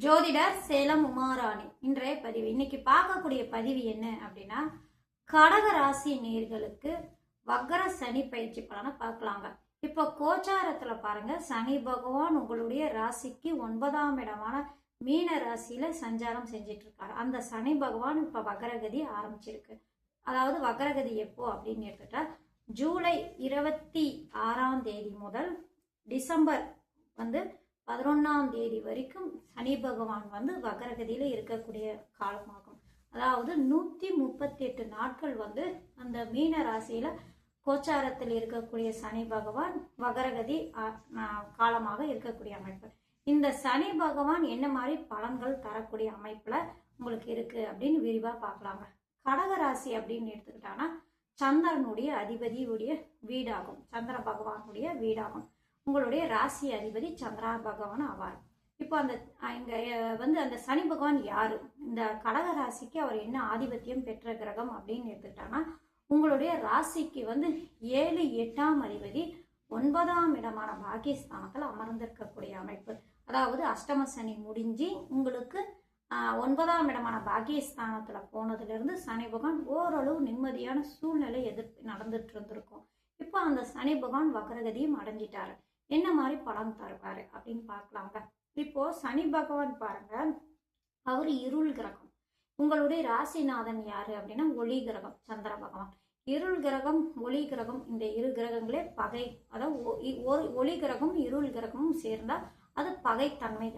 ஜோதிடர் சேலம் உமாராணி. இன்றைய பதிவு இன்னைக்கு பார்க்கக்கூடிய பதிவு என்ன அப்படின்னா, கடக ராசி நேர்களுக்கு வக்கர சனி பயிற்சி பலனை பார்க்கலாங்க. இப்போ கோச்சாரத்துல பாருங்க, சனி பகவான் உங்களுடைய ராசிக்கு 9ஆம் இடமான மீன ராசியில சஞ்சாரம் செஞ்சிட்டு இருக்காரு. அந்த சனி பகவான் இப்ப வக்கரகதி ஆரம்பிச்சிருக்கு. அதாவது வக்கரகதி எப்போ அப்படின்னு எடுத்துட்டா, ஜூலை 26ஆம் தேதி முதல் டிசம்பர் 11ஆம் தேதி வரைக்கும் சனி பகவான் வக்கரகதியில இருக்கக்கூடிய காலமாகும். அதாவது 138 நாட்கள் அந்த மீன ராசியில கோச்சாரத்தில் இருக்கக்கூடிய சனி பகவான் வக்கரகதி காலமாக இருக்கக்கூடிய அமைப்பு. இந்த சனி பகவான் என்ன மாதிரி பலன்கள் தரக்கூடிய அமைப்புல உங்களுக்கு இருக்கு அப்படின்னு விரிவா பார்க்கலாங்க. கடக ராசி அப்படின்னு எடுத்துக்கிட்டாங்கன்னா சந்திரனுடைய அதிபதியுடைய வீடாகும், சந்திர பகவானுடைய வீடாகும். உங்களுடைய ராசி அதிபதி சந்திரா பகவான் ஆவார். இப்போ அந்த சனி பகவான் யாரு, இந்த கடக ராசிக்கு அவர் என்ன ஆதிபத்தியம் பெற்ற கிரகம் அப்படின்னு எடுத்துக்கிட்டாங்கன்னா, உங்களுடைய ராசிக்கு 7, 8ஆம் அதிபதி 9ஆம் இடமான பாகிஸ்தானத்தில் அமர்ந்திருக்கக்கூடிய அமைப்பு. அதாவது அஷ்டம சனி முடிஞ்சு உங்களுக்கு 9ஆம் இடமான பாகிஸ்தானத்துல போனதுல இருந்து சனி பகவான் ஓரளவு நிம்மதியான சூழ்நிலை நடந்துட்டு இருந்திருக்கும். இப்போ அந்த சனி பகவான் வக்கரகதியும் அடைஞ்சிட்டாரு. என்ன மாதிரி பலன் தருவாரு அப்படின்னு பார்க்கலாங்க. இப்போ சனி பகவான் பாருங்க, அவர் இருள் கிரகம். உங்களுடைய ராசிநாதன் யாரு அப்படின்னா ஒளி கிரகம் சந்திர பகவான். இருள் கிரகம் ஒளி கிரகம், இந்த இரு கிரகங்களே பகை. அதாவது ஒளி கிரகம் இருள் கிரகமும் சேர்ந்தா அது பகைத்தன்மை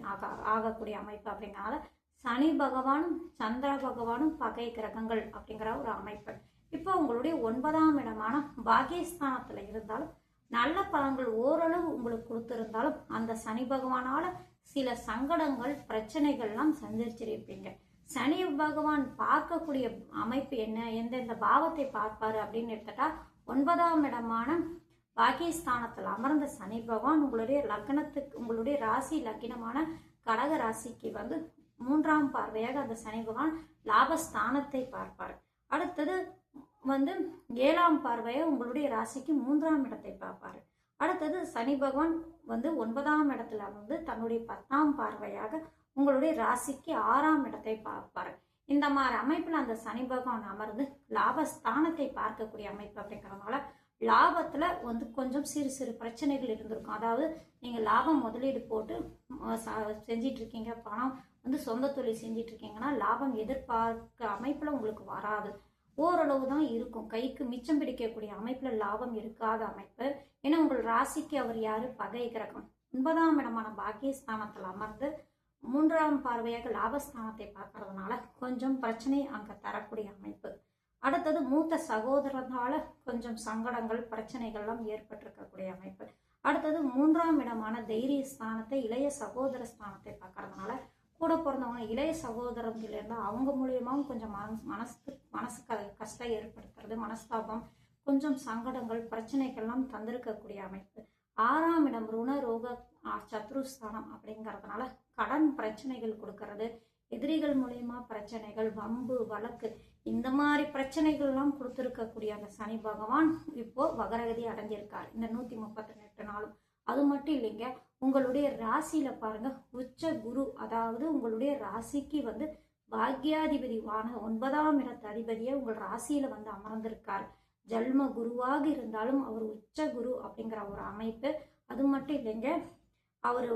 ஆகக்கூடிய அமைப்பு. அப்படிங்கிறனால சனி பகவானும் சந்திர பகவானும் பகை கிரகங்கள் அப்படிங்கிற ஒரு அமைப்பு. இப்போ உங்களுடைய 9ஆம் இடமான பாகிஸ்தானத்துல இருந்தாலும் நல்ல பலன்கள் ஓரளவு உங்களுக்கு கொடுத்திருந்தாலும் அந்த சனி பகவானால சில சங்கடங்கள் பிரச்சனைகள்லாம் சந்திச்சிருப்பீங்க. சனி பகவான் பார்க்கக்கூடிய அமைப்பு என்ன, எந்தெந்த பாவத்தை பார்ப்பாரு அப்படின்னு எடுத்துட்டா, 9ஆம் இடமான பாகிஸ்தானத்தில் அமர்ந்த சனி பகவான் உங்களுடைய லக்னத்துக்கு, உங்களுடைய ராசி லக்னமான கடக ராசிக்கு 3ஆம் பார்வையாக அந்த சனி பகவான் லாபஸ்தானத்தை பார்ப்பார். அடுத்தது 7ஆம் பார்வையை உங்களுடைய ராசிக்கு 3ஆம் இடத்தை பார்ப்பாரு. அடுத்தது சனி பகவான் 9ஆம் இடத்துல தன்னுடைய 10ஆம் பார்வையாக உங்களுடைய ராசிக்கு 6ஆம் இடத்தை பார்ப்பாரு. இந்த மாதிரி அமைப்புல அந்த சனி பகவான் அமர்ந்து லாபஸ்தானத்தை பார்க்கக்கூடிய அமைப்பு. அப்படிங்கிறதுனால லாபத்துல கொஞ்சம் சிறு சிறு பிரச்சனைகள் இருந்திருக்கும். அதாவது நீங்க லாபம் முதலீடு போட்டு செஞ்சிட்டு இருக்கீங்க, பணம் சொந்த தொழில் செஞ்சிட்டு இருக்கீங்கன்னா லாபம் எதிர்பார்க்க அமைப்புல உங்களுக்கு வராது. ஓரளவு தான் இருக்கும், கைக்கு மிச்சம் பிடிக்கக்கூடிய அமைப்புல லாபம் இருக்காத அமைப்பு. ஏன்னா உங்கள் ராசிக்கு அவர் யாரு, பகை கிரகம். 9ஆம் இடமான பாகிஸ்தானத்தில் அமர்ந்து 3ஆம் பார்வையாக லாபஸ்தானத்தை பார்க்கறதுனால கொஞ்சம் பிரச்சனை அங்க தரக்கூடிய அமைப்பு. அடுத்தது மூத்த சகோதரனால கொஞ்சம் சங்கடங்கள் பிரச்சனைகள்லாம் ஏற்பட்டிருக்கக்கூடிய அமைப்பு. அடுத்தது 3ஆம் இடமான தைரிய ஸ்தானத்தை, இளைய சகோதர ஸ்தானத்தை பார்க்கறதுனால கூட பிறந்தவங்க இளைய சகோதரர்கள் இருந்தால் அவங்க மூலியமாவும் கொஞ்சம் மனசு கஷ்டம் ஏற்படுத்துறது, மனஸ்தாபம், கொஞ்சம் சங்கடங்கள் பிரச்சனைகள்லாம் தந்திருக்கக்கூடிய அமைப்பு. 6ஆம் இடம் ருண ரோக சத்ருஸ்தானம் அப்படிங்கிறதுனால கடன் பிரச்சனைகள் கொடுக்கறது, எதிரிகள் மூலியமா பிரச்சனைகள், வம்பு வழக்கு, இந்த மாதிரி பிரச்சனைகள்லாம் கொடுத்துருக்கக்கூடிய அந்த சனி பகவான் இப்போ வக்கரகதி அடைஞ்சிருக்காரு இந்த 138 நாளும். அது மட்டும் இல்லைங்க, உங்களுடைய ராசியில பாருங்க உச்ச குரு, அதாவது உங்களுடைய ராசிக்கு பாக்யாதிபதி 9ஆம் இடத்து அதிபதியை உங்கள் ராசியில அமர்ந்திருக்காரு. ஜல்ம குருவாக இருந்தாலும் அவர் உச்ச குரு அப்படிங்கிற ஒரு அமைப்பு. அது மட்டும் இல்லைங்க, அவர்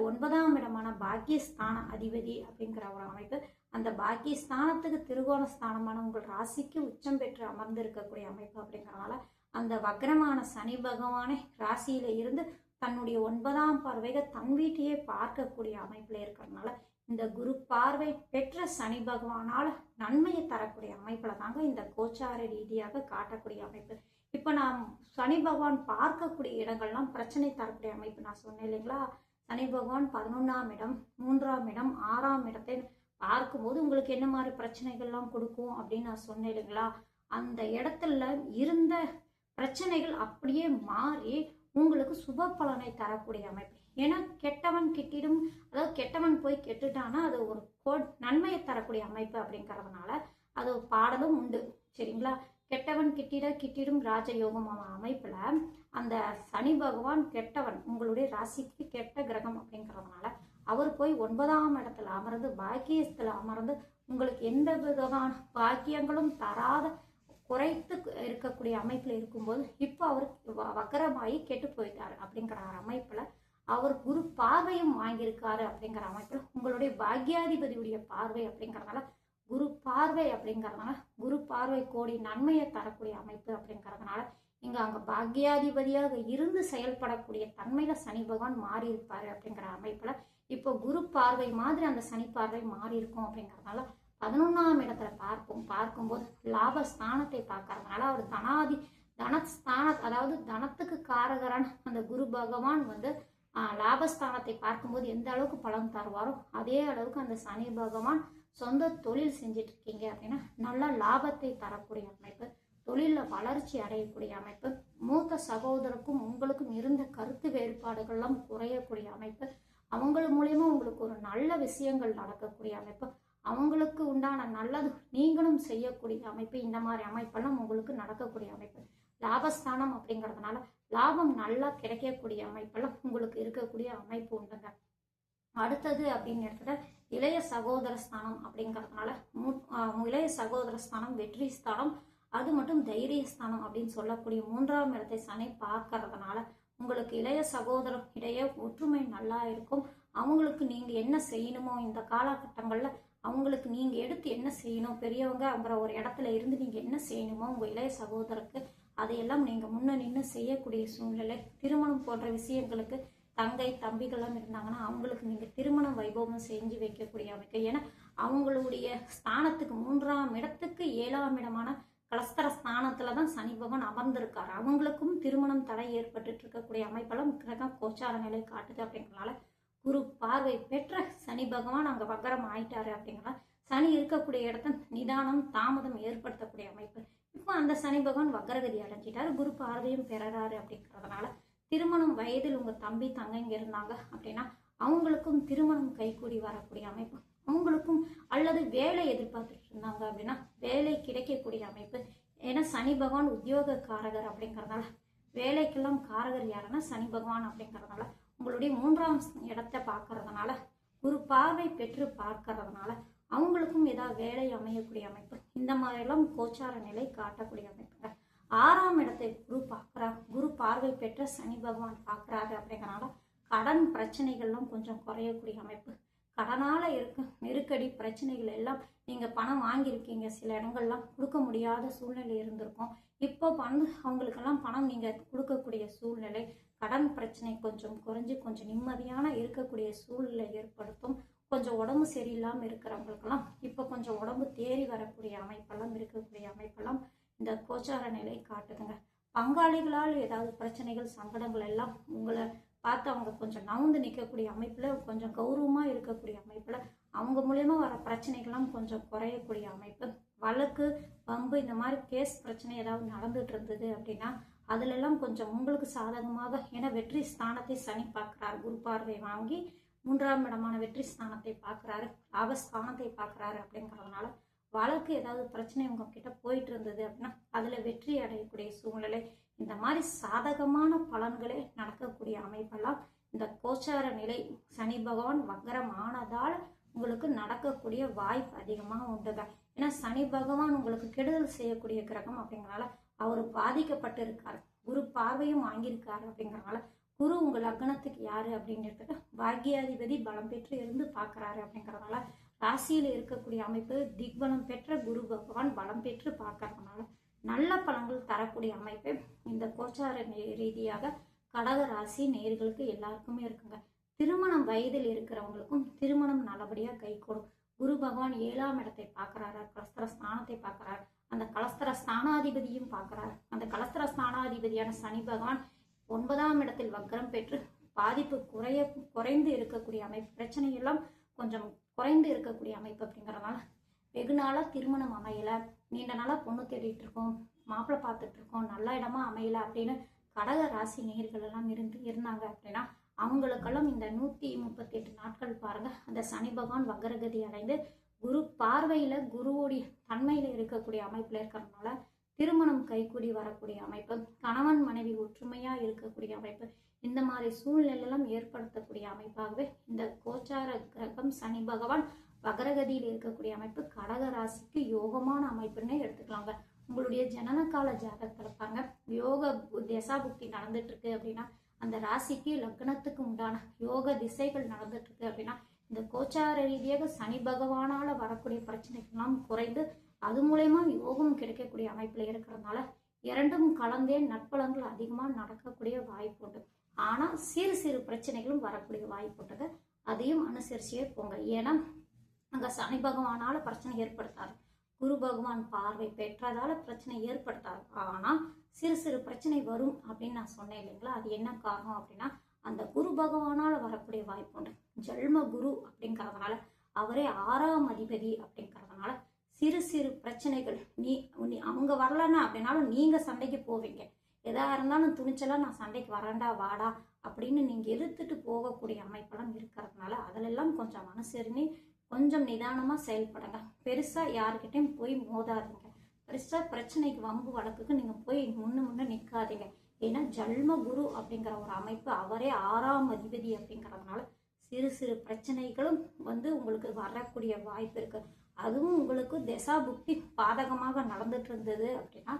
9ஆம் இடமான பாக்கியஸ்தான அதிபதி அப்படிங்கிற ஒரு அமைப்பு. அந்த பாக்கியஸ்தானத்துக்கு திருகோண ஸ்தானமான உங்கள் ராசிக்கு உச்சம் பெற்று அமர்ந்து இருக்கக்கூடிய அமைப்பு. அப்படிங்கிறனால அந்த வக்ரமான சனி பகவானை ராசியில இருந்து தன்னுடைய 9ஆம் பார்வையை தன் வீட்டையே பார்க்கக்கூடிய அமைப்புல இருக்கிறதுனால இந்த குரு பார்வை பெற்ற சனி பகவானால நன்மையை தரக்கூடிய அமைப்புல தாங்க இந்த கோச்சார ரீதியாக காட்டக்கூடிய அமைப்பு. இப்ப நாம் சனி பகவான் பார்க்கக்கூடிய இடங்கள்லாம் பிரச்சனை தரக்கூடிய அமைப்பு நான் சொன்னேன் இல்லைங்களா. சனி பகவான் 11ஆம் இடம், 3ஆம் இடம், 6ஆம் இடத்தை பார்க்கும்போது உங்களுக்கு என்ன மாதிரி பிரச்சனைகள்லாம் கொடுக்கும் அப்படின்னு நான் சொன்னேன் இல்லைங்களா. அந்த இடத்துல இருந்த பிரச்சனைகள் அப்படியே மாறி உங்களுக்கு சுப பலனை தரக்கூடிய அமைப்பு. ஏன்னா கெட்டவன் கிட்டிடும், அதாவது கெட்டவன் போய் கெட்டுட்டானா அது ஒரு நன்மையை தரக்கூடிய அமைப்பு. அப்படிங்கிறதுனால அது பாடலும் உண்டு சரிங்களா. கெட்டவன் கிட்டிடும் ராஜயோகம் அமைப்புல அந்த சனி பகவான் கெட்டவன், உங்களுடைய ராசிக்கு கெட்ட கிரகம் அப்படிங்கிறதுனால அவர் போய் 9ஆம் இடத்துல அமர்ந்து பாக்கியத்தில் அமர்ந்து உங்களுக்கு எந்த விதமான பாக்கியங்களும் தராத குறைத்து இருக்கக்கூடிய அமைப்பில் இருக்கும்போது இப்போ அவர் வக்கரமாகி கெட்டு போயிட்டாரு அப்படிங்கிற அமைப்பில் அவர் குரு பார்வையும் வாங்கியிருக்காரு அப்படிங்கிற அமைப்பில் உங்களுடைய பாக்யாதிபதியுடைய பார்வை அப்படிங்கிறதுனால குரு பார்வை அப்படிங்கிறதுனால குரு பார்வை கோடி நன்மையை தரக்கூடிய அமைப்பு அப்படிங்கிறதுனால இங்கே அங்கே பாக்யாதிபதியாக இருந்து செயல்படக்கூடிய தன்மையில் சனி பகவான் மாறி இருப்பார் அப்படிங்கிற அமைப்பில் இப்போ குரு பார்வை மாதிரி அந்த சனி பார்வை மாறி இருக்கும் அப்படிங்கிறதுனால 11ஆம் இடத்துல பார்க்கும்போது லாபஸ்தானத்தை பார்க்கறதுனால அவர் அதாவது தனத்துக்கு காரகரான அந்த குரு பகவான் வந்து லாபஸ்தானத்தை பார்க்கும்போது எந்த அளவுக்கு பலன் தருவாரோ அதே அளவுக்கு அந்த சனி பகவான் சொந்த தொழில் செஞ்சுட்டு இருக்கீங்க அப்படின்னா நல்ல லாபத்தை தரக்கூடிய அமைப்பு, தொழிலில் வளர்ச்சி அடையக்கூடிய அமைப்பு, மூத்த சகோதரருக்கும் உங்களுக்கும் இருந்த கருத்து வேறுபாடுகள்லாம் குறையக்கூடிய அமைப்பு, அவங்கள மூலயமா உங்களுக்கு ஒரு நல்ல விஷயங்கள் நடக்கக்கூடிய அமைப்பு, அவங்களுக்கு உண்டான நல்லது நீங்களும் செய்யக்கூடிய அமைப்பு, இந்த மாதிரி அமைப்பெல்லாம் உங்களுக்கு நடக்கக்கூடிய அமைப்பு. லாபஸ்தானம் அப்படிங்கிறதுனால லாபம் நல்லா கிடைக்கக்கூடிய அமைப்பெல்லாம் உங்களுக்கு இருக்கக்கூடிய அமைப்பு உண்டுங்க. அடுத்தது அப்படின்னு எடுத்துகிட்ட இளைய சகோதர ஸ்தானம் அப்படிங்கிறதுனால இளைய சகோதர ஸ்தானம் வெற்றி ஸ்தானம், அது மட்டும் தைரிய ஸ்தானம் அப்படின்னு சொல்லக்கூடிய 3ஆம் இடத்தை சனி பார்க்கறதுனால உங்களுக்கு இளைய சகோதரம் இடையே ஒற்றுமை நல்லா இருக்கும். அவங்களுக்கு நீங்கள் என்ன செய்யணுமோ இந்த காலகட்டங்களில் அவங்களுக்கு நீங்கள் எடுத்து என்ன செய்யணும், பெரியவங்க அவங்கிற ஒரு இடத்துல இருந்து நீங்கள் என்ன செய்யணுமோ உங்கள் இளைய சகோதரருக்கு அதையெல்லாம் நீங்கள் முன்ன நின்று செய்யக்கூடிய சூழ்நிலை. திருமணம் போன்ற விஷயங்களுக்கு தங்கை தம்பிகள்லாம் இருந்தாங்கன்னா அவங்களுக்கு நீங்கள் திருமணம் வைபவம் செஞ்சு வைக்கக்கூடிய அமைப்பு. ஏன்னா அவங்களுடைய ஸ்தானத்துக்கு 3ஆம் இடத்துக்கு 7ஆம் இடமான கலஸ்தர ஸ்தானத்துல தான் சனி பகவான் அமர்ந்திருக்காரு. அவங்களுக்கும் திருமணம் தடை ஏற்பட்டு இருக்கக்கூடிய அமைப்பெல்லாம் கிரகம் கோச்சார நிலை காட்டுது. அப்படிங்கிறனால குரு பார்வை பெற்ற சனி பகவான் அங்கே வக்கரம் ஆயிட்டாரு. அப்படிங்கிறனால சனி இருக்கக்கூடிய இடத்த நிதானம் தாமதம் ஏற்படுத்தக்கூடிய அமைப்பு. இப்போ அந்த சனி பகவான் வக்கரகதி அடைஞ்சிட்டாரு, குரு பார்வையும் பெறாரு. அப்படிங்கிறதுனால திருமணம் வயதில் உங்கள் தம்பி தங்கைங்க இருந்தாங்க அப்படின்னா அவங்களுக்கும் திருமணம் கைகூடி வரக்கூடிய அமைப்பு, அவங்களுக்கும் அல்லது வேலை எதிர்பார்த்துட்டு இருந்தாங்க அப்படின்னா வேலை கிடைக்கக்கூடிய அமைப்பு. ஏன்னா சனி பகவான் உத்தியோக காரகர் அப்படிங்கிறதுனால வேலைக்கெல்லாம் காரகர் யாருன்னா சனி பகவான் அப்படிங்கிறதுனால உங்களுடைய 3ஆம் இடத்தை பார்க்கறதுனால குரு பார்வை பெற்று பார்க்கறதுனால அவங்களுக்கும் ஏதாவது வேலை அமையக்கூடிய அமைப்பு, இந்த மாதிரிலாம் கோச்சார நிலை காட்டக்கூடிய அமைப்புங்க. 6ஆம் இடத்தை குரு பார்வை பெற்ற சனி பகவான் பார்க்குறாரு. அப்படிங்கிறனால கடன் பிரச்சனைகள்லாம் கொஞ்சம் குறையக்கூடிய அமைப்பு, கடனால இருக்க நெருக்கடி பிரச்சனைகள் எல்லாம் நீங்கள் பணம் வாங்கியிருக்கீங்க, சில இடங்கள்லாம் கொடுக்க முடியாத சூழ்நிலை இருந்திருக்கும். இப்போ அவங்களுக்கெல்லாம் பணம் நீங்கள் கொடுக்கக்கூடிய சூழ்நிலை, கடன் பிரச்சனை கொஞ்சம் குறைஞ்சி கொஞ்சம் நிம்மதியான இருக்கக்கூடிய சூழ்நிலை ஏற்படுத்தும். கொஞ்சம் உடம்பு சரியில்லாமல் இருக்கிறவங்களுக்கெல்லாம் இப்போ கொஞ்சம் உடம்பு தேறி வரக்கூடிய அமைப்பெல்லாம் இருக்கக்கூடிய அமைப்பெல்லாம் இந்த கோச்சார நிலை காட்டுதுங்க. பங்காளிகளால் ஏதாவது பிரச்சனைகள் சங்கடங்கள் எல்லாம் உங்களை பார்த்து அவங்க கொஞ்சம் நவுந்து நிற்கக்கூடிய அமைப்பில், கொஞ்சம் கௌரவமாக இருக்கக்கூடிய அமைப்பில் அவங்க மூலயமா வர பிரச்சனைகள்லாம் கொஞ்சம் குறையக்கூடிய அமைப்பு. வழக்கு பம்பு இந்த மாதிரி கேஸ் பிரச்சனை ஏதாவது நடந்துட்டு இருந்தது அப்படின்னா அதிலெல்லாம் கொஞ்சம் உங்களுக்கு சாதகமாக, ஏன்னா வெற்றி ஸ்தானத்தை சனி பார்க்குறாரு, குரு பார்வை வாங்கி 3ஆம் இடமான வெற்றி ஸ்தானத்தை பார்க்குறாரு, லாபஸ்தானத்தை பார்க்குறாரு. அப்படிங்கிறதுனால வழக்கு ஏதாவது பிரச்சனை உங்ககிட்ட போயிட்டு இருந்தது அப்படின்னா அதில் வெற்றி அடையக்கூடிய சூழ்நிலை, இந்த மாதிரி சாதகமான பலன்களே நடக்கக்கூடிய அமைப்பெல்லாம் இந்த கோச்சார நிலை சனி பகவான் வக்கரம் ஆனதால் உங்களுக்கு நடக்கக்கூடிய வாய்ப்பு அதிகமாக உண்டுங்க. ஏன்னா சனி பகவான் உங்களுக்கு கெடுதல் செய்யக்கூடிய கிரகம் அப்படிங்கிறனால அவர் பாதிக்கப்பட்டு இருக்காரு, குரு பார்வையும் வாங்கியிருக்காரு. அப்படிங்கிறனால குரு உங்கள் லக்னத்துக்கு யாரு அப்படிங்கிறதுக்கு பாக்யாதிபதி பலம் பெற்று இருந்து பார்க்குறாரு. அப்படிங்கிறதுனால ராசியில் இருக்கக்கூடிய அமைப்பு திக்பலம் பெற்ற குரு பகவான் பலம் பெற்று பார்க்கறதுனால நல்ல பலன்கள் தரக்கூடிய அமைப்பு இந்த கோச்சார ரீதியாக கடக ராசி நேயர்களுக்கு எல்லாருக்குமே இருக்குங்க. திருமணம் வயதில் இருக்கிறவங்களுக்கும் திருமணம் நல்லபடியாக கைகூடும். குரு பகவான் 7ஆம் இடத்தை பார்க்குறாரு, கலஸ்தர ஸ்தானத்தை பார்க்குறாரு, அந்த கலஸ்தர ஸ்தானாதிபதியும் பார்க்குறாரு. அந்த கலஸ்தர ஸ்தானாதிபதியான சனி பகவான் 9ஆம் இடத்தில் வக்கரம் பெற்று பாதிப்பு குறைந்து இருக்கக்கூடிய அமைப்பு, பிரச்சனையெல்லாம் கொஞ்சம் குறைந்து இருக்கக்கூடிய அமைப்பு. அப்படிங்கிறதுனால வெகு நாளாக திருமணம் அமையலை, நீண்ட நாளாக பொண்ணு தேடிட்டு இருக்கோம், மாப்பிள்ளை பார்த்துட்டு இருக்கோம், நல்ல இடமா அமையலை அப்படின்னு கடக ராசி நேயர்கள் எல்லாம் இருந்தாங்க அப்படின்னா அவங்களுக்கெல்லாம் இந்த 138 நாட்கள் பாருங்க, அந்த சனி பகவான் வக்கரகதி அடைந்து குரு பார்வையில் குருவோடைய தன்மையில் இருக்கக்கூடிய அமைப்பில் இருக்கிறதுனால திருமணம் கைகூடி வரக்கூடிய அமைப்பு, கணவன் மனைவி ஒற்றுமையாக இருக்கக்கூடிய அமைப்பு, இந்த மாதிரி சூழ்நிலையெல்லாம் ஏற்படுத்தக்கூடிய அமைப்பாகவே இந்த கோச்சார கிரகம் சனி பகவான் வக்ரகதியில் இருக்கக்கூடிய அமைப்பு கடக ராசிக்கு யோகமான அமைப்புன்னே எடுத்துக்கலாங்க. உங்களுடைய ஜனனகால ஜாதகத்தில் பாருங்க, யோக தசாபுக்தி நடந்துட்டு இருக்கு அப்படின்னா, அந்த ராசிக்கு லக்னத்துக்கு உண்டான யோக திசைகள் நடந்துட்டு இருக்கு அப்படின்னா, இந்த கோச்சார ரீதியாக சனி பகவானால வரக்கூடிய பிரச்சனைகள்லாம் குறைந்து அது மூலயமா யோகம் கிடைக்கக்கூடிய அமைப்புல இருக்கிறதுனால இரண்டும் கலந்தே நற்பலன்கள் அதிகமாக நடக்கக்கூடிய வாய்ப்பு உண்டு. ஆனால் சிறு சிறு பிரச்சனைகளும் வரக்கூடிய வாய்ப்பு உண்டு. அதையும் அனுசரிச்சே போங்க. ஏன்னா அங்கே சனி பகவானால பிரச்சனை ஏற்படுத்தாது, குரு பகவான் பார்வை பெற்றதால பிரச்சனை ஏற்படுத்தாது. ஆனால் சிறு சிறு பிரச்சனை வரும் அப்படின்னு நான் சொன்னேன் இல்லைங்களா? அது என்ன காரணம் அப்படின்னா, அந்த குரு பகவானால வரக்கூடிய வாய்ப்பு உண்டு. ஜென்ம குரு அப்படிங்கிறதுனால, அவரே 6ஆம் அதிபதி அப்படிங்கிறதுனால சிறு சிறு பிரச்சனைகள் நீ அவங்க வரலன்னா அப்படின்னாலும் நீங்க சண்டைக்கு போவீங்க. எதா இருந்தாலும் துணிச்சலா நான் சண்டைக்கு வரேன்டா வாடா அப்படின்னு நீங்க எதிர்த்துட்டு போகக்கூடிய அமைப்பெல்லாம் இருக்கிறதுனால அதிலெல்லாம் கொஞ்சம் மனசெருங்கி கொஞ்சம் நிதானமா செயல்படுங்க. பெருசா யாருக்கிட்டையும் போய் மோதாதீங்க. பெருசா பிரச்சனைக்கு வம்பு வழக்குக்கு நீங்க போய் முன்ன நிற்காதீங்க. ஏன்னா ஜல்ம குரு அப்படிங்கிற ஒரு அமைப்பு, அவரே 6ஆம் அதிபதி அப்படிங்கிறதுனால சிறு சிறு பிரச்சனைகளும் உங்களுக்கு வரக்கூடிய வாய்ப்பு இருக்கு. அதுவும் உங்களுக்கு தசா புக்தி பாதகமாக நடந்துட்டு இருந்தது அப்படின்னா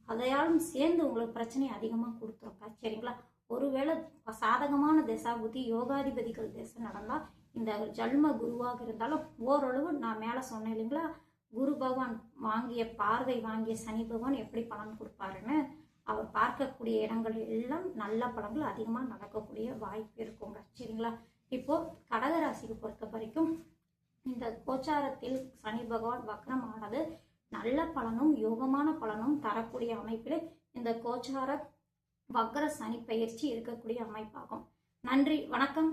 அதையாலும் சேர்ந்து உங்களுக்கு பிரச்சனை அதிகமாக கொடுத்துருக்கா. சரிங்களா? ஒருவேளை சாதகமான தசா புத்தி யோகாதிபதிகள் தசை நடந்தா இந்த ஜல்ம குருவாக இருந்தாலும் ஓரளவு நான் மேலே சொன்னேன் இல்லைங்களா, குரு பகவான் பார்வை வாங்கிய சனி பகவான் எப்படி பலன் கொடுப்பாருன்னு, அவர் பார்க்கக்கூடிய இடங்கள் எல்லாம் நல்ல பலன்கள் அதிகமாக நடக்கக்கூடிய வாய்ப்பு இருக்குங்க. சரிங்களா? இப்போ கடகராசிக்கு பொறுத்த வரைக்கும் இந்த கோச்சாரத்தில் சனி பகவான் வக்ரமானது நல்ல பலனும் யோகமான பலனும் தரக்கூடிய அமைப்பில் இந்த கோச்சார வக்ர சனி பயிற்சி இருக்கக்கூடிய அமைப்பாகும். நன்றி, வணக்கம்.